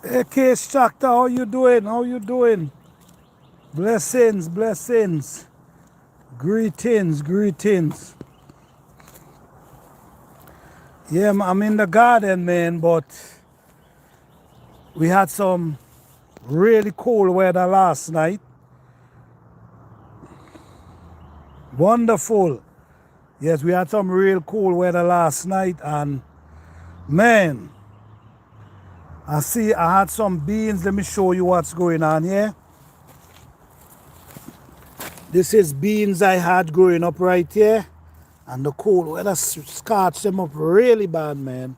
Hey, Case Chacta, how you doing? How you doing? Blessings, blessings. Greetings, greetings. Yeah, I'm in the garden, man, but we had some really cold weather last night. Wonderful. Yes, we had some real cold weather last night, and man, I had some beans. Let me show you what's going on here. This is beans I had growing up right here. And the cold weather scorched them up really bad, man.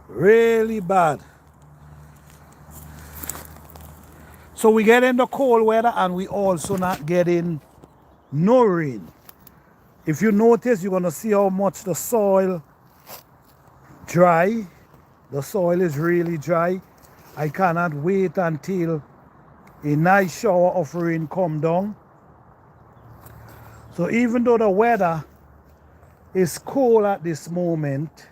Really bad. So we get in the cold weather and we also not getting no rain. If you notice, you're going to see how much the soil dry. The soil is really dry. I cannot wait until a nice shower of rain come down. So even though the weather is cold at this moment,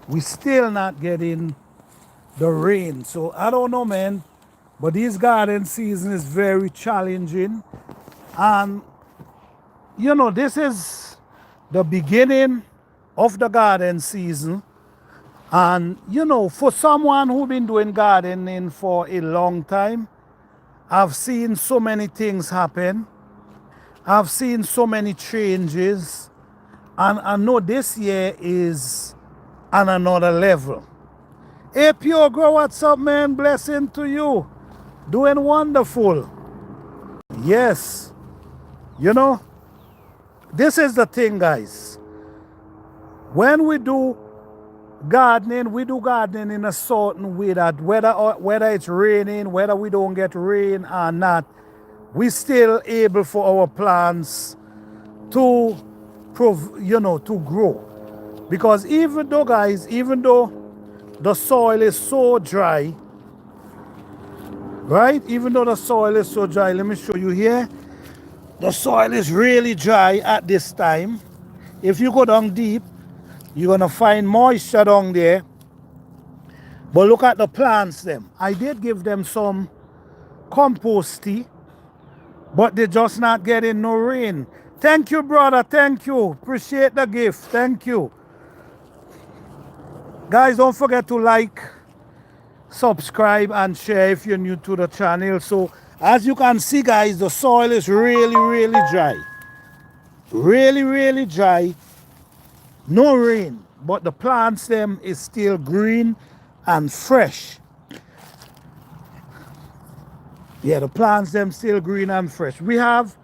we still not getting the rain. So I don't know, man, but this garden season is very challenging. And you know, this is the beginning of the garden season. And you know, for someone who been doing gardening for a long time, I've seen so many things happen. I've seen so many changes. And I know this year is on another level. Hey, Pure Grow, what's up, man? Blessing to you. Doing wonderful. Yes. You know, this is the thing, guys. When we do gardening in a certain way that whether it's raining, whether we don't get rain or not, we still able for our plants to to grow. Because even though, guys, even though the soil is so dry, right? Even though the soil is so dry, let me show you here. The soil is really dry at this time. If you go down deep, you're gonna find moisture down there. But look at the plants them. I did give them some composting, but they're just not getting no rain. Thank you, brother. Thank you. Appreciate the gift. Thank you. Guys, don't forget to like, subscribe, and share if you're new to the channel. So as you can see, guys, the soil is really, really dry. Really, really dry. No rain, but the plants them is still green and fresh. Yeah, the plants them still green and fresh. We have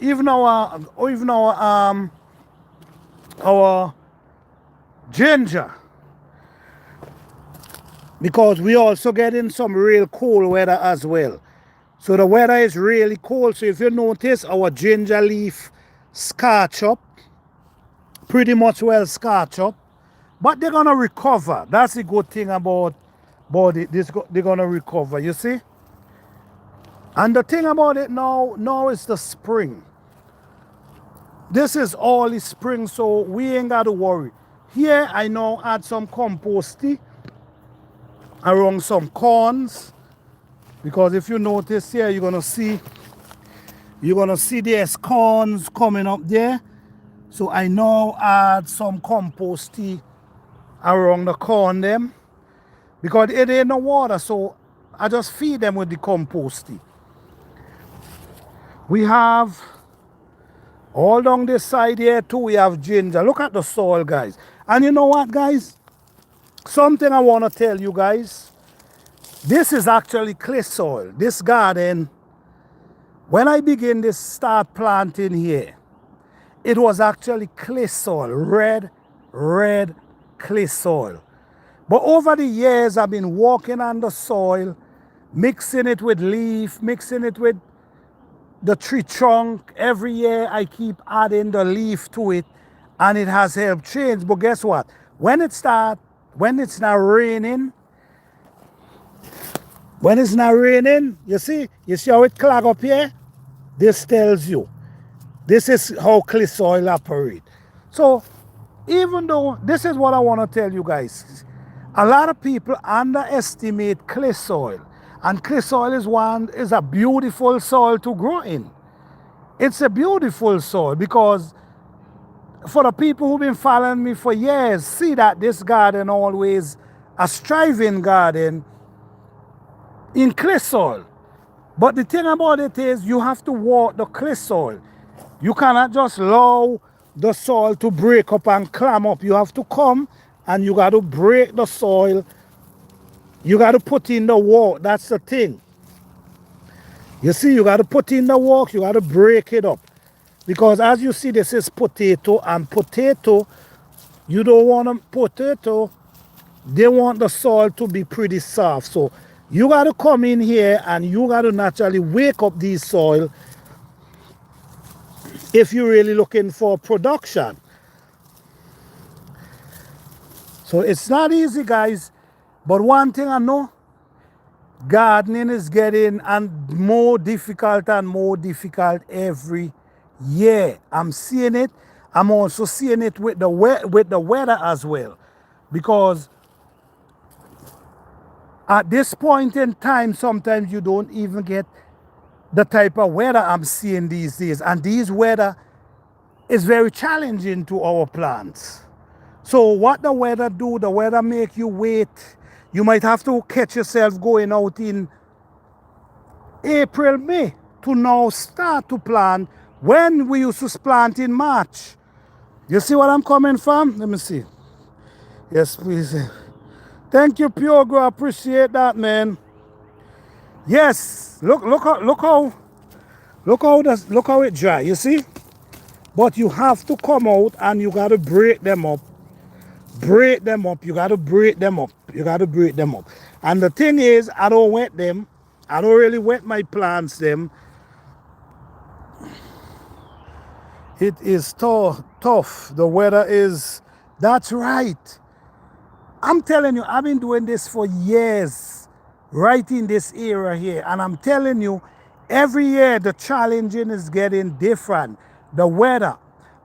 even our ginger, because we also getting some real cold weather as well. So the weather is really cold. So if you notice, our ginger leaf scorch up, pretty much well scorch up, but they're gonna recover. That's the good thing about it. They're gonna recover, you see. And the thing about it now is the spring. This is all the spring, so we ain't got to worry. Here I now add some composting around some corns, because if you notice here, you're gonna see there's corns coming up there. So I now add some composting around the corn them, because it ain't no water, so I just feed them with the composting. We have all down this side here too, we have ginger. Look at the soil, guys. And you know what, guys? Something I want to tell you guys. This is actually clay soil. This garden, when I begin to start planting here, it was actually clay soil, red clay soil. But over the years, I've been walking on the soil, mixing it with leaf, mixing it with the tree trunk. Every year I keep adding the leaf to it, and it has helped change. But guess what? When it's not raining, you see how it clog up here? This tells you. This is how clay soil operates. So even though, this is what I want to tell you guys. A lot of people underestimate clay soil. And clay soil is a beautiful soil to grow in. It's a beautiful soil because for the people who've been following me for years, see that this garden always a striving garden in clay soil. But the thing about it is you have to walk the clay soil. You cannot just allow the soil to break up and clam up. You have to come and you got to break the soil. You got to put in the work. That's the thing. You see, you got to put in the work. You got to break it up. Because as you see, this is potato. And potato, you don't want a potato. They want the soil to be pretty soft. So you got to come in here and you got to naturally wake up these soil if you're really looking for production. So it's not easy, guys. But one thing I know, gardening is getting more difficult and more difficult every year. I'm seeing it. I'm also seeing it with the weather as well. Because at this point in time, sometimes you don't even get the type of weather I'm seeing these days. And these weather is very challenging to our plants. So what the weather do, the weather make you wait. You might have to catch yourself going out in April, May to now start to plant when we used to plant in March. You see what I'm coming from? Let me see. Yes, please. Thank you, Pure Grow. Appreciate that, man. Yes, look how it dry. You see? But you have to come out and you gotta break them up. Break them up. You gotta break them up. You gotta break them up. And the thing is, I don't wet them. I don't really wet my plants them. It is tough. The weather is, that's right. I'm telling you, I've been doing this for years, right in this area here. And I'm telling you, every year the challenging is getting different. The weather,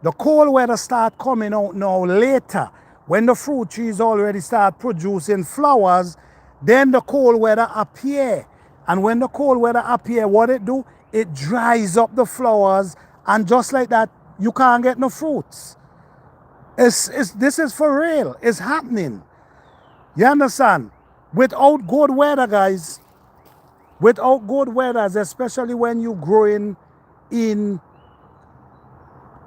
the cold weather start coming out now later. When the fruit trees already start producing flowers, then the cold weather appear. And when the cold weather appear, what it do? It dries up the flowers, and just like that, you can't get no fruits. This is for real. It's happening. You understand? Without good weather, guys, without good weather, especially when you're growing in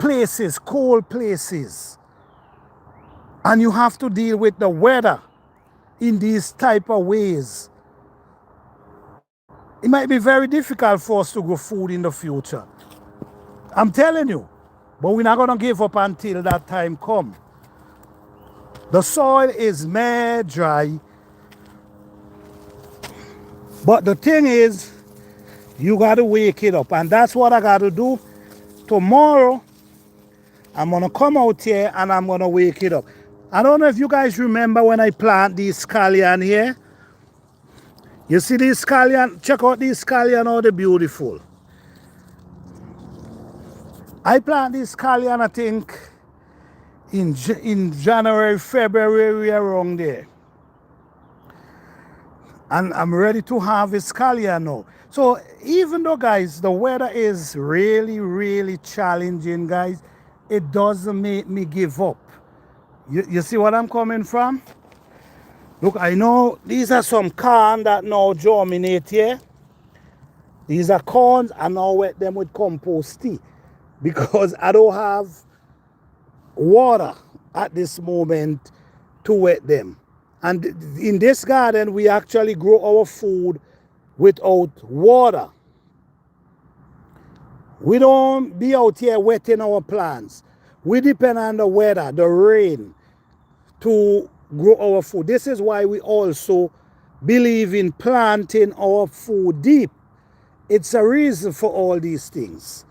places, cold places, and you have to deal with the weather in these type of ways, it might be very difficult for us to grow food in the future. I'm telling you. But we're not going to give up until that time comes. The soil is mad dry. But the thing is, you got to wake it up. And that's what I got to do. Tomorrow, I'm going to come out here and I'm going to wake it up. I don't know if you guys remember when I plant these scallion here. You see these scallion? Check out these scallion, how they're beautiful. I plant this scallion, I think, in January, February, around there. And I'm ready to harvest scallion now. So even though, guys, the weather is really, really challenging, guys, it doesn't make me give up. You see what I'm coming from? Look, I know these are some corn that now germinate here. These are corns, and now wet them with composting. Because I don't have water at this moment to wet them. And in this garden, we actually grow our food without water. We don't be out here wetting our plants. We depend on the weather, the rain, to grow our food. This is why we also believe in planting our food deep. It's a reason for all these things.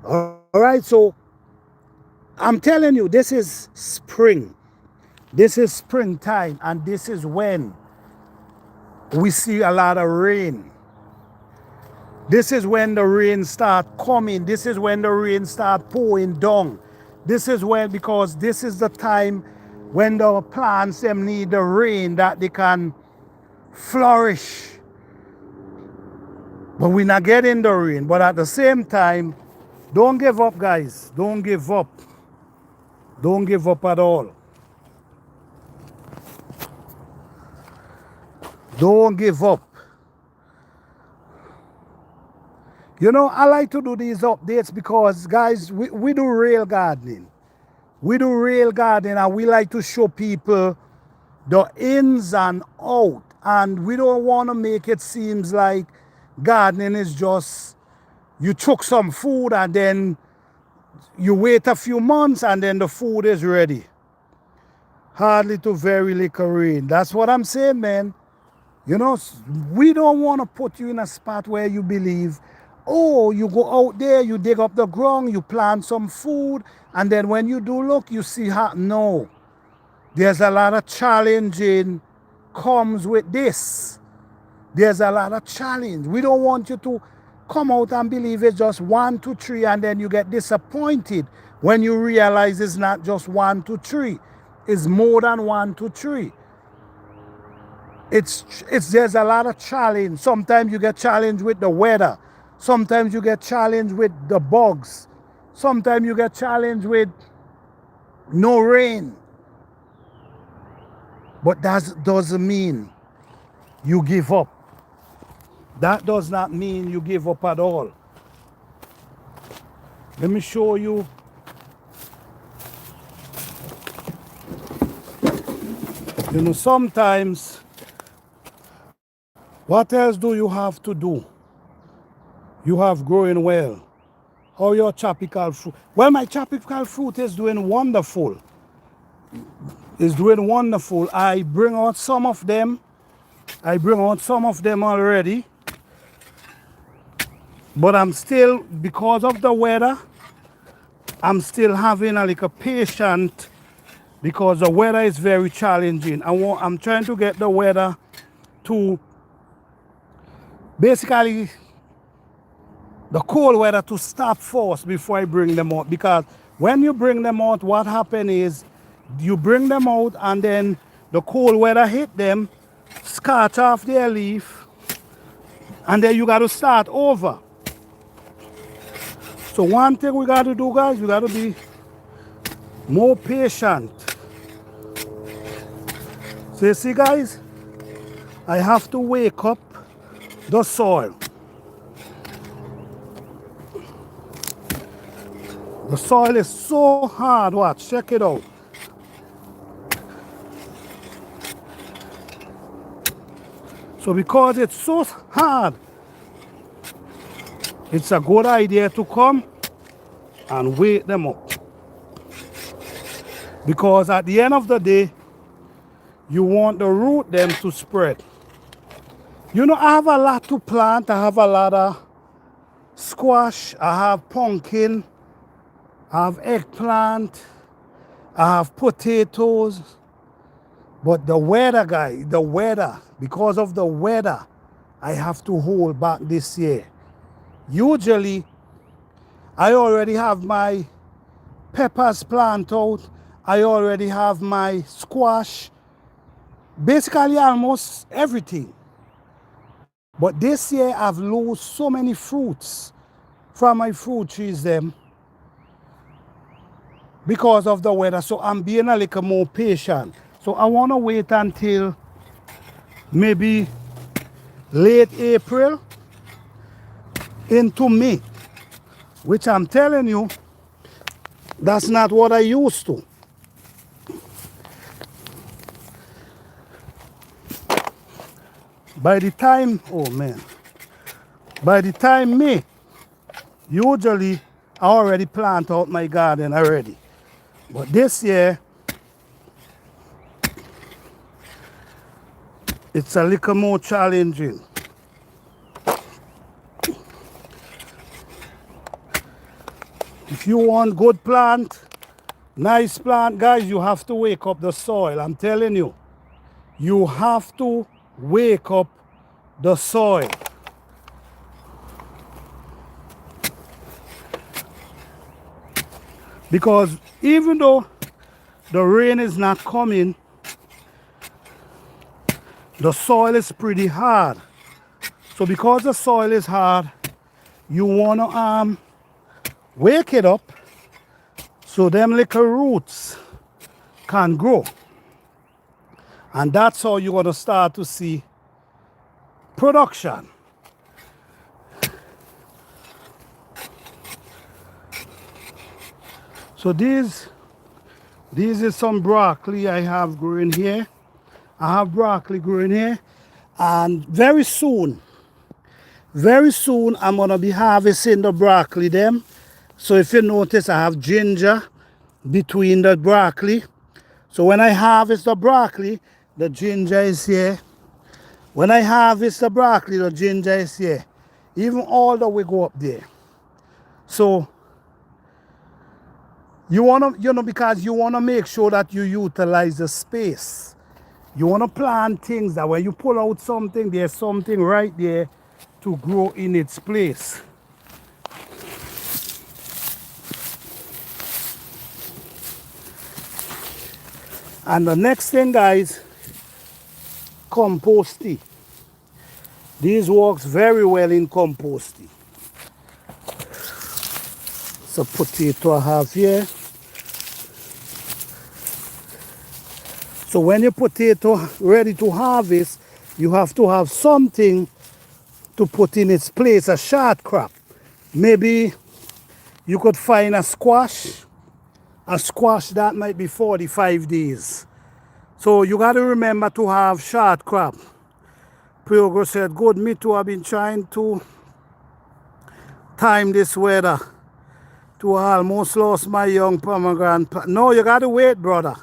All right, so I'm telling you, this is spring. This is springtime, and this is when we see a lot of rain. This is when the rain start coming. This is when the rain start pouring down. This is when, because this is the time when the plants them need the rain that they can flourish. But we're not getting the rain. But at the same time, don't give up, guys. Don't give up. Don't give up at all. Don't give up. You know, I like to do these updates because, guys, we do real gardening. We do real gardening, and we like to show people the ins and out. And we don't want to make it seem like gardening is just you took some food and then you wait a few months and then the food is ready. Hardly to very little rain. That's what I'm saying, man. You know, we don't want to put you in a spot where you believe, oh, you go out there, you dig up the ground, you plant some food, and then when you do look, you see how. No. There's a lot of challenging comes with this. There's a lot of challenge. We don't want you to come out and believe it's just 1, 2, 3, and then you get disappointed when you realize it's not just 1, 2, 3. It's more than 1, 2, 3. There's a lot of challenge. Sometimes you get challenged with the weather. Sometimes you get challenged with the bugs. Sometimes you get challenged with no rain. But that doesn't mean you give up. That does not mean you give up at all. Let me show you. You know, sometimes, what else do you have to do? You have growing well. How your tropical fruit? Well, my tropical fruit is doing wonderful. It's doing wonderful. I bring out some of them. I bring out some of them already. But I'm still, because of the weather, I'm still having a little patience because the weather is very challenging. I'm trying to get the weather to basically the cold weather to stop first before I bring them out. Because when you bring them out, what happens is you bring them out and then the cold weather hit them, scorch off their leaf, and then you got to start over. So one thing we got to do, guys, we got to be more patient. So you see, guys, I have to wake up the soil. The soil is so hard. Watch, check it out. So because it's so hard, it's a good idea to come and wake them up. Because at the end of the day, you want the root them to spread. You know, I have a lot to plant. I have a lot of squash. I have pumpkin. I have eggplant. I have potatoes. But the weather, guys, the weather, because of the weather, I have to hold back this year. Usually, I already have my peppers plant out. I already have my squash. Basically, almost everything. But this year, I've lost so many fruits from my fruit trees them because of the weather. So I'm being a little more patient. So I want to wait until maybe late April into May, which I'm telling you, that's not what I used to. By the time, oh man, by the time May, usually I already plant out my garden already. But this year, it's a little more challenging. If you want good plant, nice plant, guys, you have to wake up the soil. I'm telling you, you have to wake up the soil. Because even though the rain is not coming, the soil is pretty hard. So because the soil is hard, you want to wake it up so them little roots can grow. And that's how you're going to start to see production. So these is some broccoli I have growing here. I have broccoli growing here, and very soon I'm gonna be harvesting the broccoli them. So if you notice, I have ginger between the broccoli. So when I harvest the broccoli, the ginger is here. When I harvest the broccoli, the ginger is here. Even all the way go up there. So you wanna, because you wanna make sure that you utilize the space. You wanna plant things that when you pull out something, there's something right there to grow in its place. And the next thing, guys, composting. This works very well in composting. So potato I have here. So when your potato ready to harvest, you have to have something to put in its place, a short crop. Maybe you could find a squash that might be 45 days. So you got to remember to have short crop. Progress said, good, me too, I've been trying to time this weather to almost lost my young pomegranate. No, you got to wait, brother.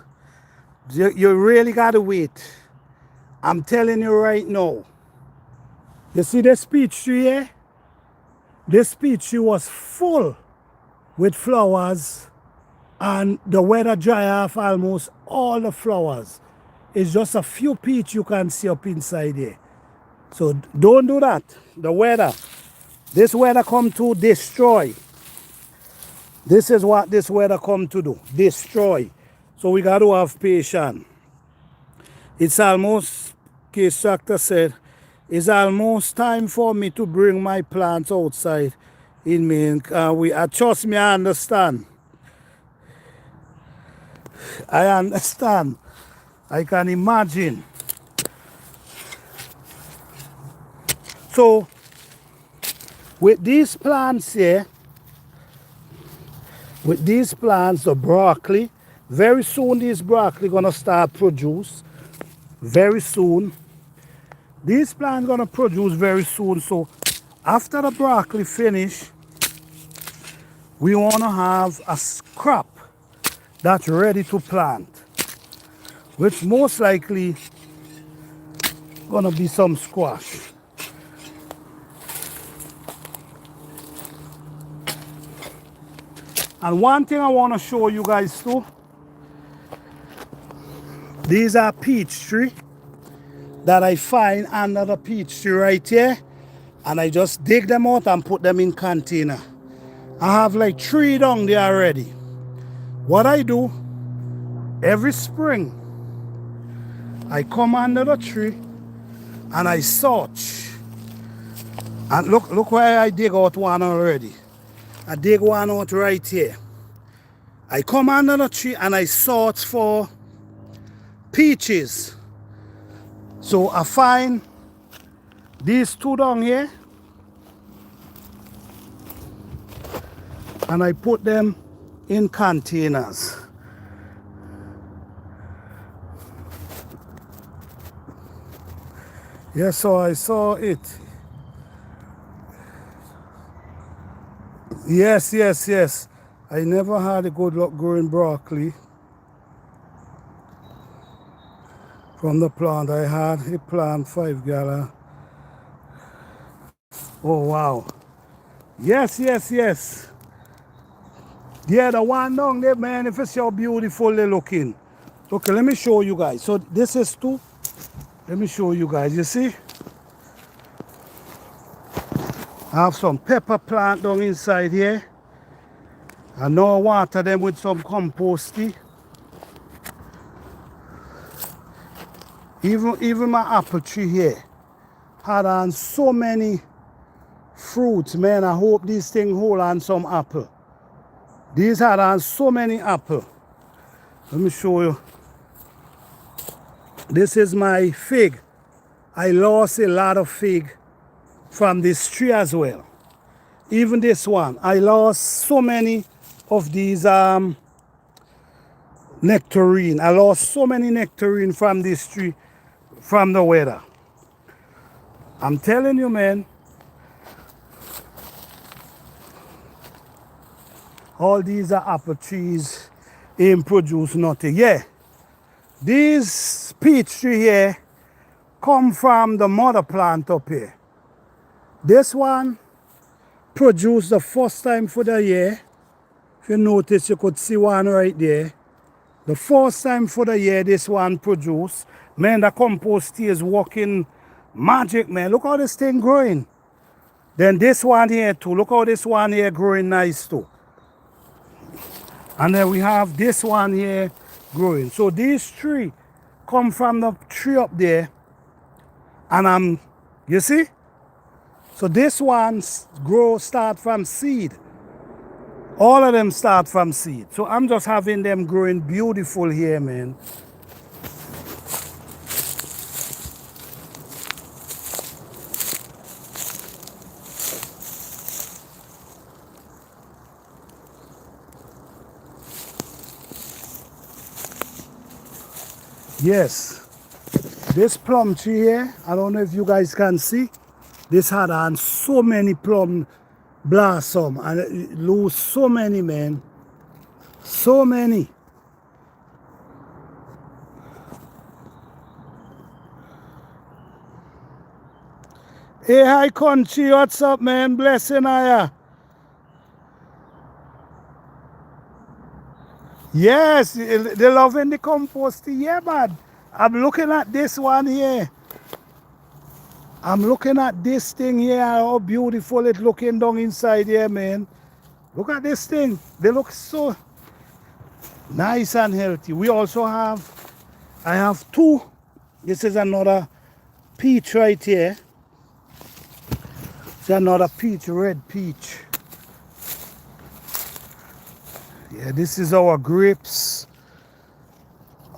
You really got to wait. I'm telling you right now. You see this peach tree here? This peach tree was full with flowers, and the weather dry off almost all the flowers. It's just a few peach you can see up inside here. So don't do that. The weather. This weather come to destroy. This is what this weather come to do. Destroy. So we got to have patience. It's almost, Case Tractor said, it's almost time for me to bring my plants outside in Maine. Trust me, I understand. I understand. I can imagine. So, with these plants here, with these plants, the broccoli, very soon these broccoli gonna start produce. Very soon. These plants gonna produce very soon. So after the broccoli finish, we wanna have a crop that's ready to plant, which most likely gonna be some squash. And one thing I want to show you guys too, these are peach tree that I find under the peach tree right here, and I just dig them out and put them in container. I have like 3 down there already. What I do every spring, I come under the tree and I search. And look where I dig out one already. I dig one out right here. I come under the tree and I search for peaches. So I find these 2 down here and I put them in containers. Yes, so I saw it. Yes. I never had a good luck growing broccoli from the plant. I had a plant 5 gallon. Oh wow. Yes. Yeah, the one down there, man, if it's so beautiful they're looking. Okay, let me show you guys. So this is 2. Let me show you guys. You see? I have some pepper plant down inside here. I now water them with some composting. Even my apple tree here had on so many fruits, man. I hope this thing hold on some apple. These had on so many apple. Let me show you. This is my fig. I lost a lot of fig from this tree as well. Even this one, I lost so many of these nectarine. I lost so many nectarine from this tree, from the weather. I'm telling you, man, all these are apple trees, ain't produce nothing. Yeah, these peach tree here come from the mother plant up here. This one produced the first time for the year. If you notice, you could see one right there. The first time for the year this one produced. Man, the compost is working magic, man. Look how this thing growing. Then this one here too. Look how this one here growing nice too. And then we have this one here growing. So these three come from the tree up there. And you see? So this one start from seed. All of them start from seed. So I'm just having them growing beautiful here, man. Yes, this plum tree here, I don't know if you guys can see, this had on so many plum blossom and it lose so many, man. So many. Hey, hi country, what's up, man? Blessing Aya. Yes, they loving the composting. Yeah, man. I'm looking at this one here. I'm looking at this thing here, how beautiful it looking down inside here, man. Look at this thing. They look so nice and healthy. We also have, I have two. This is another peach right here. It's another peach, red peach. Yeah, this is our grapes.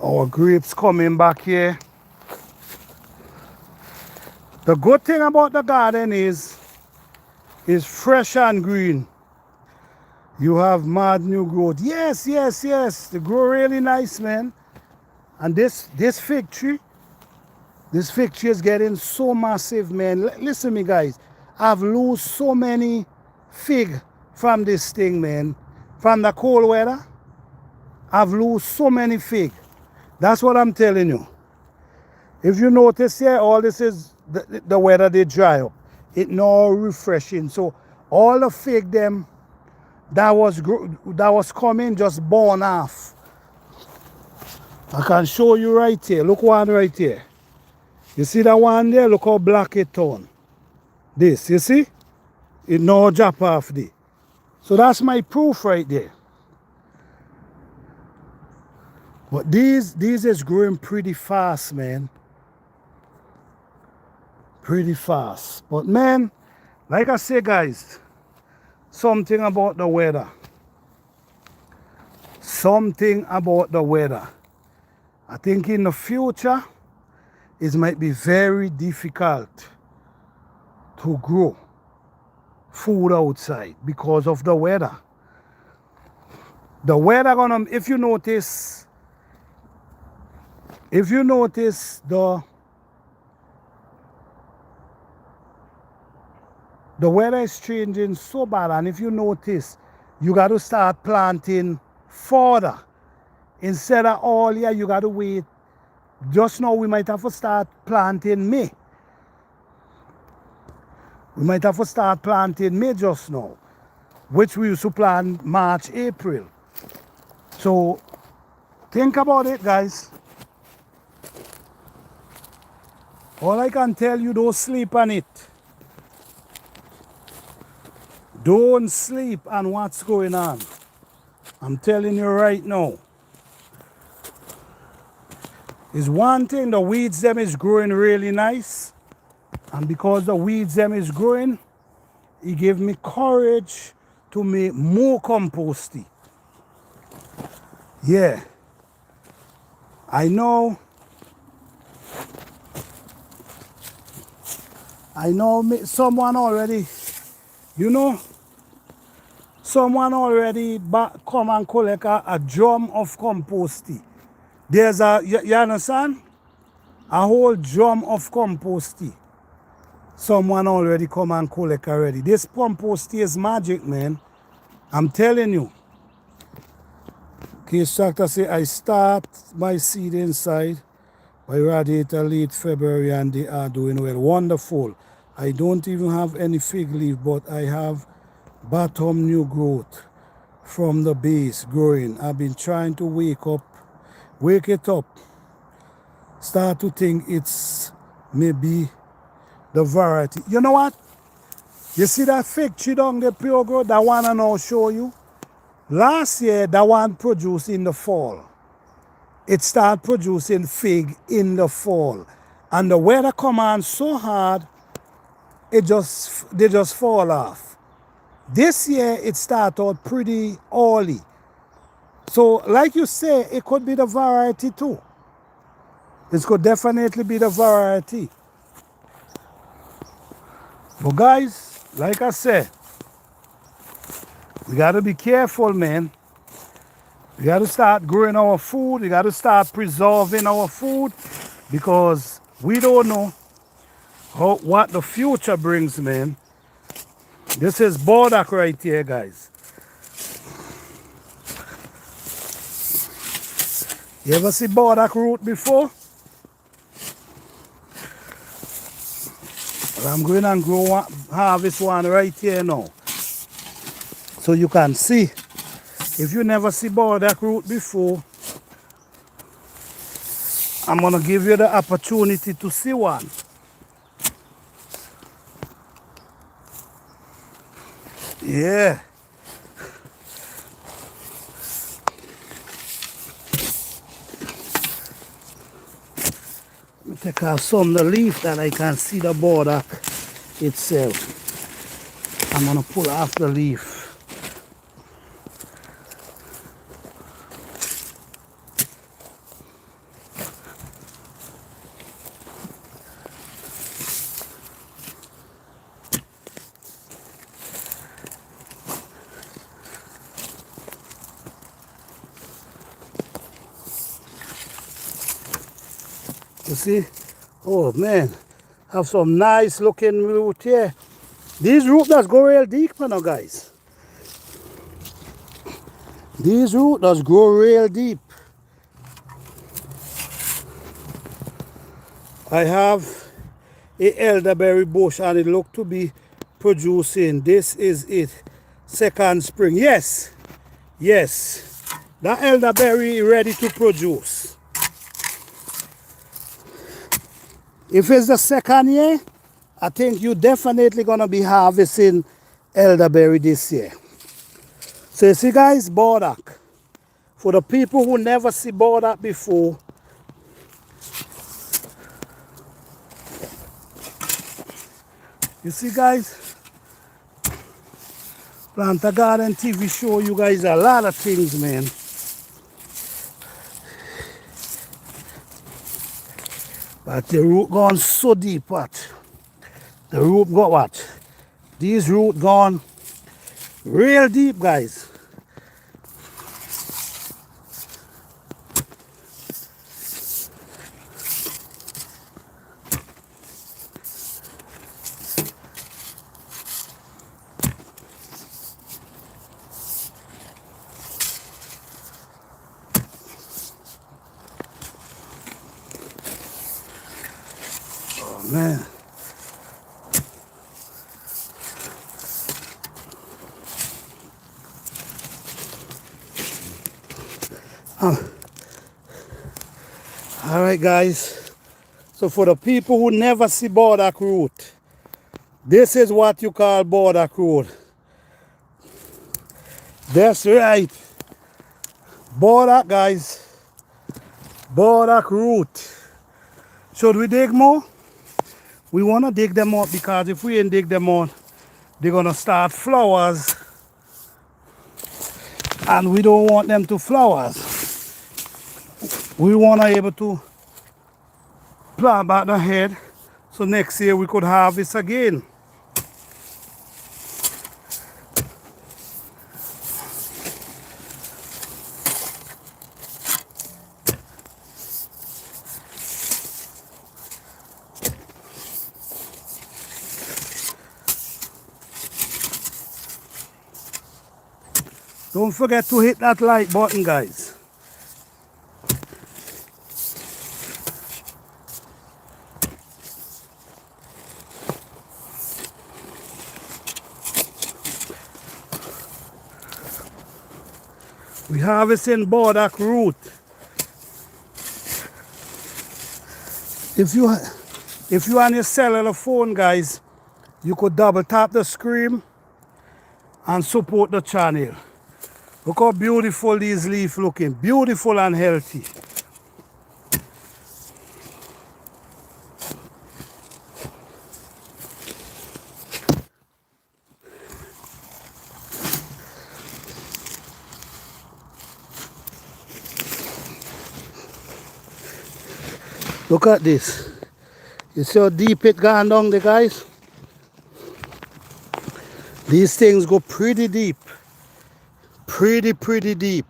Our grapes coming back here. The good thing about the garden is fresh and green. You have mad new growth. Yes, yes, yes. They grow really nice, man. And this fig tree is getting so massive, man. Listen to me, guys. I've lost so many fig from this thing, man. From the cold weather, I've lost so many fig. That's what I'm telling you. If you notice here, all this is the weather they dry up. It now refreshing. So all the fig them that was coming just born off. I can show you right here. Look one right here. You see that one there? Look how black it turned. This, you see? It now drop off there. So that's my proof right there. But these is growing pretty fast, man. Pretty fast. But man, like I say, guys, something about the weather. Something about the weather. I think in the future, it might be very difficult to grow food outside because of the weather. The weather gonna, if you notice the weather is changing so bad, and if you notice, you got to start planting further instead of all year. You got to wait. Just now we might have to start planting May. We might have to start planting May just now, which we used to plant March, April. So think about it, guys. All I can tell you, don't sleep on it. Don't sleep on what's going on. I'm telling you right now. Is one thing, the weeds them is growing really nice. And because the weeds them is growing, it gave me courage to make more composting. Yeah. I know someone already, you know, someone already come and collect a drum of composting. There's you understand? A whole drum of composting. Someone already come and collect already. This composting is magic, man. I'm telling you. Case tractor say I start my seed inside by radiator late February and they are doing well. Wonderful. I don't even have any fig leaf, but I have bottom new growth from the base growing. I've been trying to wake it up. Start to think it's maybe the variety. You know what? You see that fig tree down the pure growth? That one I now show you. Last year, that one produced in the fall. It started producing fig in the fall. And the weather come on so hard, they just fall off. This year, it started out pretty early. So, like you say, it could be the variety too. This could definitely be the variety. But guys, like I said, we got to be careful, man. We got to start growing our food. We got to start preserving our food because we don't know what the future brings, man. This is burdock right here, guys. You ever see burdock root before? Well, I'm going and harvest one right here now. So you can see. If you never see burdock root before, I'm going to give you the opportunity to see one. Yeah. Let me take off some of the leaf that I can see the burdock itself. I'm going to pull off the leaf. You see? Oh man, have some nice looking root here. These roots does go real deep, you know, guys. These roots does grow real deep. I have a elderberry bush and it look to be producing. This is it. Second spring. Yes. Yes. That elderberry is ready to produce. If it's the second year, I think you're definitely going to be harvesting elderberry this year. So you see guys, burdock. For the people who never see burdock before, you see guys, Plant a Garden TV show you guys a lot of things, man. But the root gone so deep, what? The root got what? These root gone real deep, guys. Oh man. All right, guys. So for the people who never see burdock root, this is what you call burdock root. That's right. Burdock, guys. Burdock root. Should we dig more? We want to dig them out because if we ain't dig them out, they're going to start flowers. And we don't want them to flowers. We want to be able to plant back the head so next year we could harvest again. Don't forget to hit that like button, guys. We harvesting burdock root. If you on your cellular phone, guys, you could double tap the screen and support the channel. Look how beautiful these leaves looking. Beautiful and healthy. Look at this. You see how deep it gone down there, guys? These things go pretty deep. Pretty deep.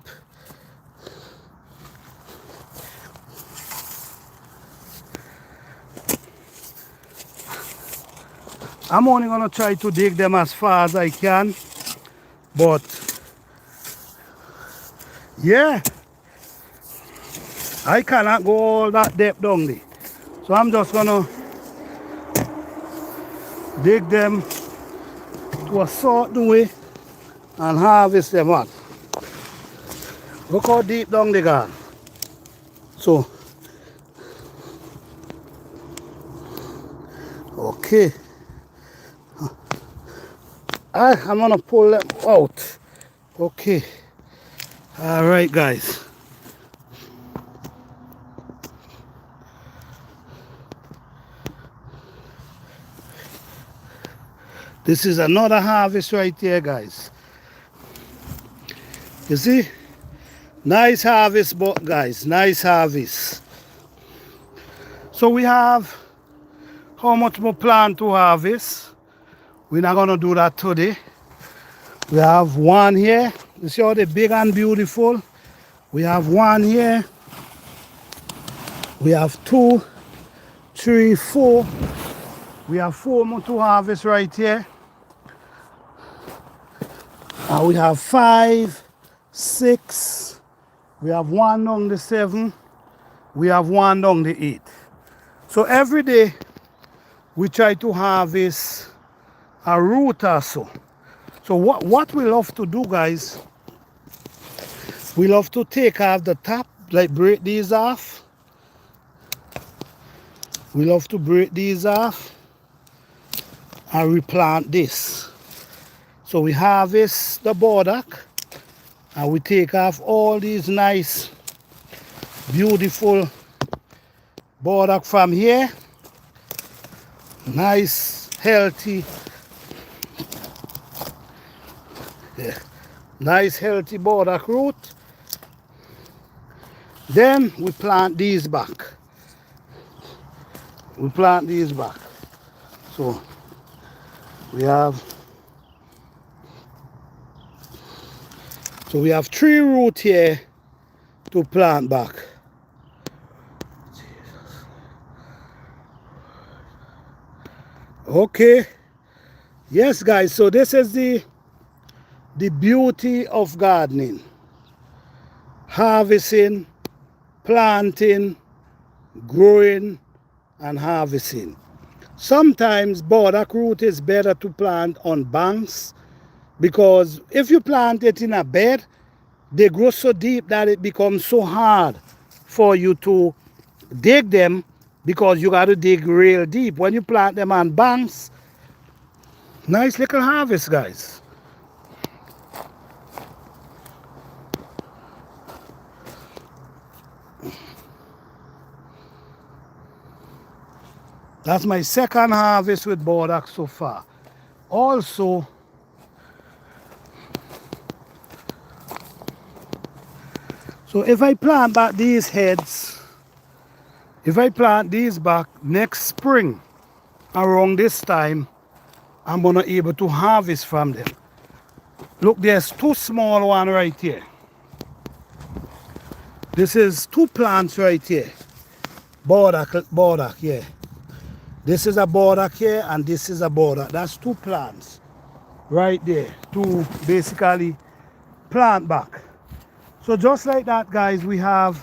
I'm only gonna try to dig them as far as I can, but yeah, I cannot go all that depth down there. So I'm just gonna dig them to a certain way and harvest them out. Look how deep down they gone. So, okay. I'm gonna pull them out. Okay. All right, guys. This is another harvest right here, guys. You see? Nice harvest, guys. Nice harvest. So we have how much more plant to harvest. We're not gonna do that today. We have one here. You see how they're big and beautiful? We have one here. We have 2, 3, 4. We have 4 more to harvest right here. And we have 5, 6. We have 1 down the 7. We have 1 down the 8. So every day we try to harvest a root or so. So what we love to do, guys, we love to take off the top, like break these off. We love to break these off and replant this. So we harvest the burdock and we take off all these nice, beautiful burdock from here. Nice, healthy, yeah, nice, healthy burdock root. Then we plant these back. We plant these back. So we have 3 roots here to plant back. Okay. Yes, guys, so this is the beauty of gardening. Harvesting, planting, growing, and harvesting. Sometimes burdock root is better to plant on banks, because if you plant it in a bed, they grow so deep that it becomes so hard for you to dig them, because you got to dig real deep. When you plant them on banks, nice little harvest, guys. That's my second harvest with Bodak so far. Also, so if I plant back these heads, if I plant these back next spring around this time, I'm gonna able to harvest from them. Look, there's two small one right here. This is two plants right here. Bodak, yeah. This is a Bodak here and this is a Bodak. That's two plants right there to basically plant back. So just like that, guys, we have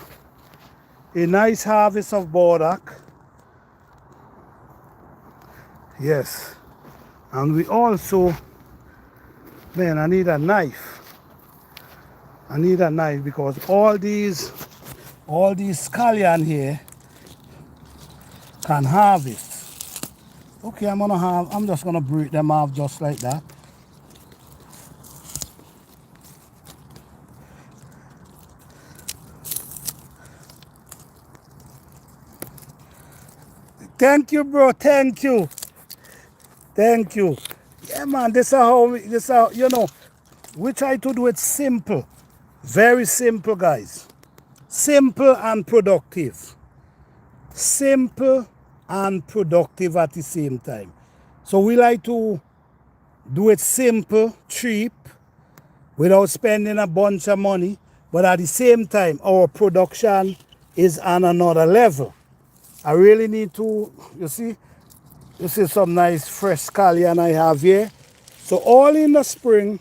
a nice harvest of Bodak. Yes. And we also, man, I need a knife. I need a knife because all these scallion here can harvest. Okay, I'm just gonna break them off just like that. Thank you, bro. Thank you. Thank you. Yeah, man, this is how, you know, we try to do it simple. Very simple, guys. Simple and productive. Simple and productive at the same time. So we like to do it simple, cheap, without spending a bunch of money. But at the same time, our production is on another level. I really need to, you see, this is some nice fresh scallion I have here. So all in the spring,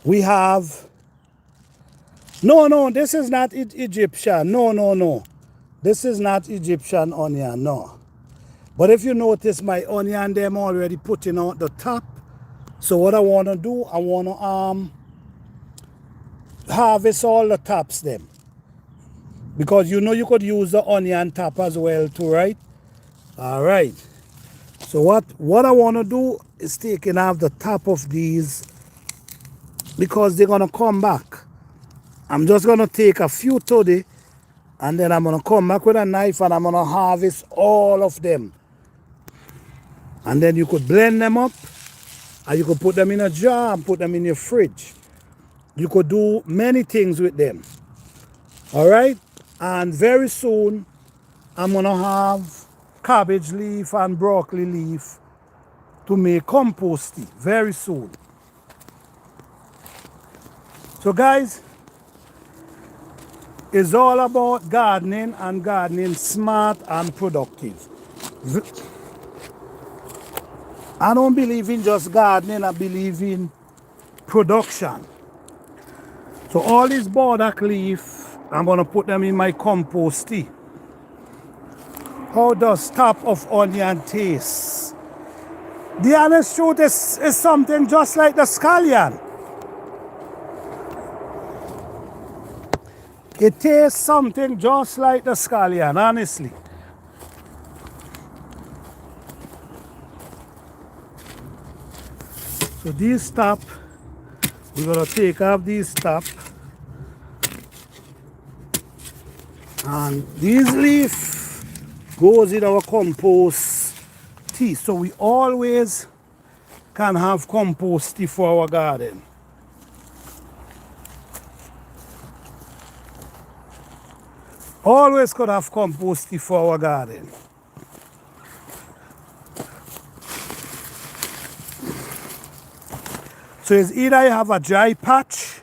we have, no, this is not Egyptian. No. This is not Egyptian onion, no. But if you notice, my onion, them already putting out the top. So what I want to do, I want to harvest all the tops them. Because you know you could use the onion top as well too, right? All right. So what I want to do is taking off the top of these because they're going to come back. I'm just going to take a few today and then I'm going to come back with a knife and I'm going to harvest all of them. And then you could blend them up and you could put them in a jar and put them in your fridge. You could do many things with them. All right? And very soon, I'm going to have cabbage leaf and broccoli leaf to make compost tea very soon. So guys, it's all about gardening and gardening smart and productive. I don't believe in just gardening, I believe in production. So all these Bodak leaf, I'm going to put them in my compost tea. How does top of onion taste? The honest truth is something just like the scallion. It tastes something just like the scallion, honestly. So these top, we're going to take off these top. And these leaf goes in our compost tea. So we always can have compost tea for our garden. Always could have compost tea for our garden. So it's either you have a dry patch.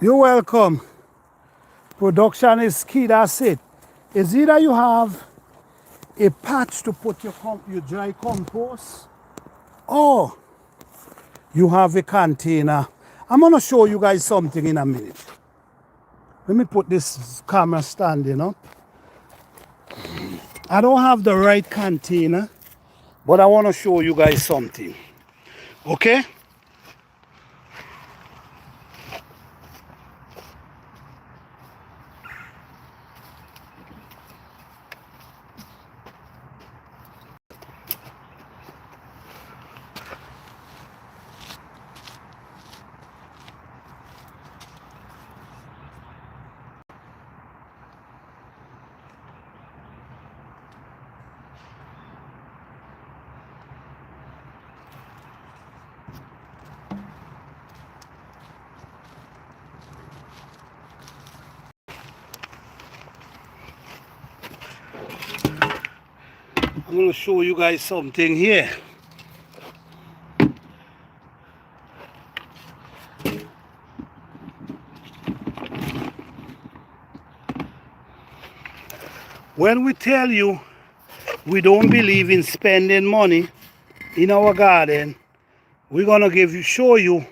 You're welcome. Production is key, that's it. It's either you have a patch to put your dry compost or you have a container. I'm going to show you guys something in a minute. Let me put this camera standing up. I don't have the right container, but I want to show you guys something. Okay? I'm going to show you guys something here. When we tell you we don't believe in spending money in our garden, we're going to show you,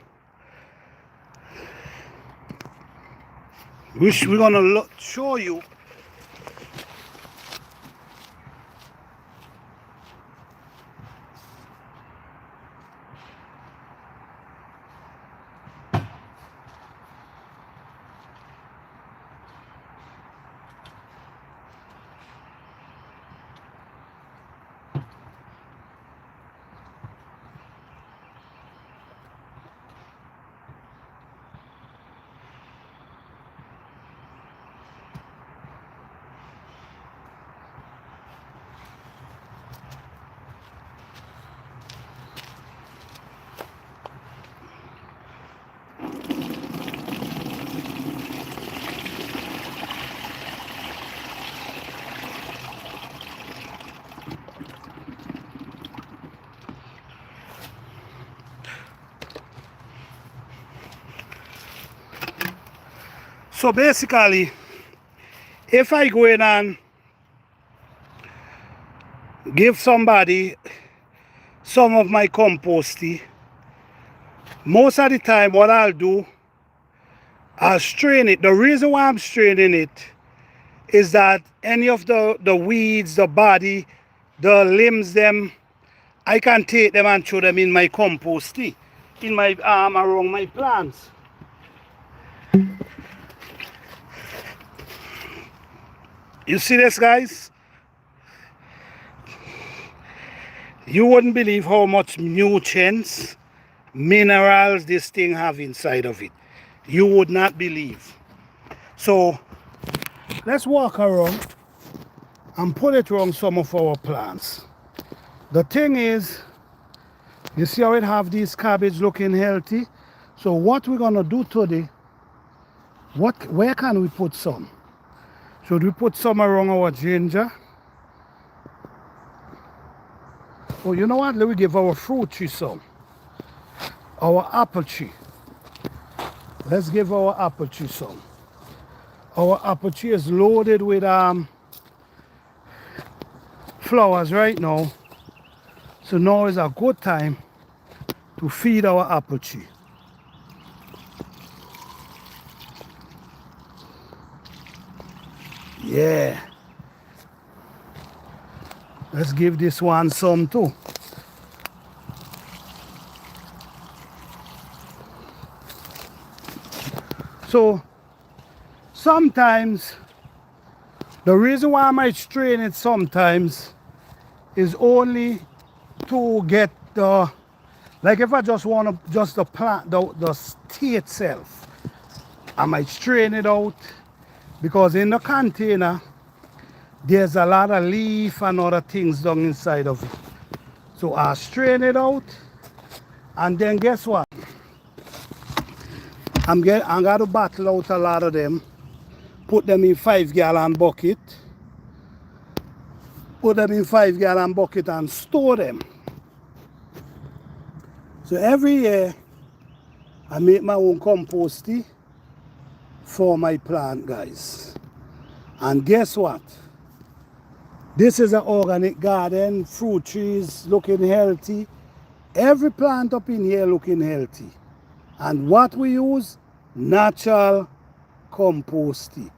we're going to show you so basically, if I go in and give somebody some of my composting, most of the time what I'll do, I'll strain it. The reason why I'm straining it is that any of the weeds, the body, the limbs, them, I can take them and throw them in my composting, in my around my plants. You see this, guys? You wouldn't believe how much nutrients, minerals this thing have inside of it. You would not believe. So let's walk around and put it around some of our plants. The thing is, you see how it have these cabbage looking healthy? So what we're gonna do today, where can we put some? Should we put some around our ginger? Oh, you know what? Let me give our fruit tree some. Our apple tree. Let's give our apple tree some. Our apple tree is loaded with flowers right now. So now is a good time to feed our apple tree. Yeah. Let's give this one some too. So sometimes the reason why I might strain it sometimes is only to get the, like if I just want to just the plant, the tea itself, I might strain it out, because in the container there's a lot of leaf and other things down inside of it. So I strain it out, and then guess what? I'm going to bottle out a lot of them, put them in 5-gallon bucket, put them in 5-gallon bucket and store them. So every year I make my own composting for my plant, guys. And guess what? This is an organic garden, fruit trees looking healthy. Every plant up in here looking healthy. And what we use? Natural composting.